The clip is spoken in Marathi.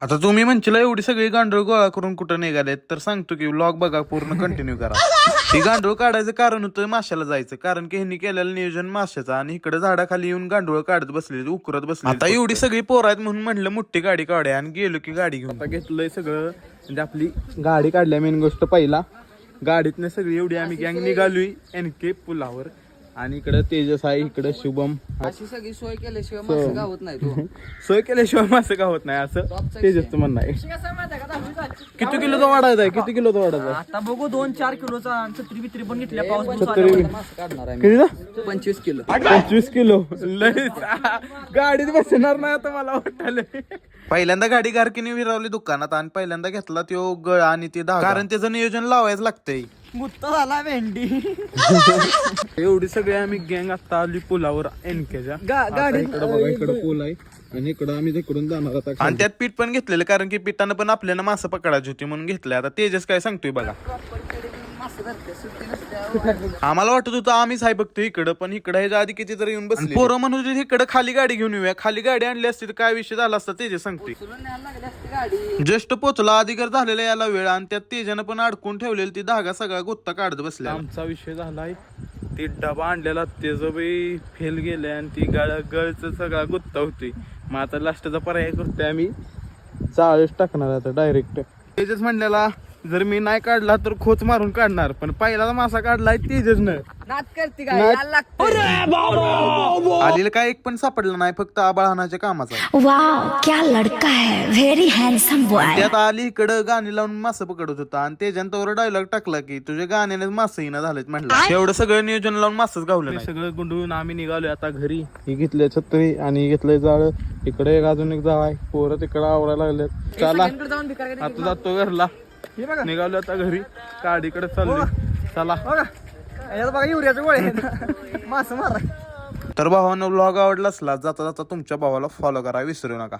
आता तुम्ही म्हणशीला एवढी सगळी गांडूळ गोळा करून कुठं निघालेत, तर सांगतो की व्लॉग बघा पूर्ण कंटिन्यू करा. ही गांडूळ काढायचं कारण होतं माशाला जायचं, कारण की ह्यांनी केलेलं नियोजन माशाचं, आणि इकडे झाडाखाली येऊन गांडूळ काढत बसले, उकरत बसले. आता एवढी सगळी पोरं आहेत म्हणून म्हणलं मोठी गाडी काढूया, आणि गेलो की गाडी घेऊन. आता घेतलंय सगळं, म्हणजे आपली गाडी काढल्या. मेन गोष्ट पहिला गाडीतनं सगळी एवढी आम्ही गँग निघालोय NK पुलावर, आणि इकडे तेजस आहे, इकडे शुभम. अशी सगळी सोय केल्याशिवाय मासे गावत नाही तो. सोय केल्याशिवाय मासे गावत नाही असं तेजसचं म्हणणं आहे. किती किलोचा वाढायचा आहे? किती किलोचा वाढायचा आहे? आता बघू 2-4 किलोचा छत्री बित्री पण घेतल्या पाऊस छत्री मासे काढणार आहे कितीचा? 25 किलो. 25 किलो लय गाडीत बसणार नाही आता मला वाटलं. पहिल्यांदा गाडी गारकीने विरावली दुकानात, आणि पहिल्यांदा घेतला तो गळ आणि ते धागा, कारण त्याचं नियोजन लावायचं लागतंय. गुत्ता झाला भेंडी. एवढी सगळी आम्ही गँग आता आली पुलावर NKच्या. गाडी इकडे बघा, इकडे पूल आहे, आणि इकडं आम्ही तिकडून जाणार आता. आणि त्यात पीठ पण घेतलेलं, कारण की पिठानं पण आपल्याला मासे पकडायची होती म्हणून घेतलंय. आता तेजस काय सांगतोय बघा. मासे धरते, सुट्टी नसते. आम्हाला वाटत होतं आम्हीच आहे बघतो इकडं, पण इकडं ह्याच्या आधी किती तरी येऊन बसले. पोरं म्हणत होते इकडं खाली गाडी घेऊन येऊया. खाली गाडी आणली असती तर काय विषय झाला असता तेजस सांगतोय. उचलून न्यायला लागली असती गाडी. जस्ट पोचला, अधिकार झालेला याला वेळ, आणि त्यात तेजानं पण अडकून ठेवलेली ती धागा सगळा गुत्ता काढत बसला. आमचा विषय झालाय, ती डबा आणलेला त्याचं बी फेल गेलंय, आणि ती गळच सगळा गुत्ता होती. मग आता लास्टचा पर्याय करतोय आम्ही, चाळीस टाकणार आता डायरेक्ट. तेजस म्हणलेला जर मी नाही काढला तर खोच मारून काढणार, पण पहिला मासा काढलाय तेजसनं. नाद करते गाडी, यायला लागते. आलेला काय एक पण सापडला नाही, फक्त आबाळानाच्या कामाचा. वाह क्या लड़का है, वेरी हैंडसम बॉय. त्यात आली इकडं गाणी लावून मासे पकडत होता, आणि त्याच्यानंतर डायलॉग टाकला की तुझ्या गाण्याने मासे येणं झालेत म्हणलं. एवढं सगळं नियोजन लावून मासच गावलं नाही. सगळं गुंडळून आम्ही निघालोय आता घरी. ही घेतलंय छत्री आणि घेतलंय जाळ. इकडे एक अजून एक जाळ आहे, पोरं तिकडं आवरायला लागलेत. चला सगळ्यांकडे जाऊन भिकार आता जातो घरला. निघालो आता घरी, गाडीकडे चाललोय. चला बघा युरियाचे गोळे मासे मारा. तर भावानं व्लॉग आवडला असला जाता जाता तुमच्या भावाला फॉलो करा विसरू नका.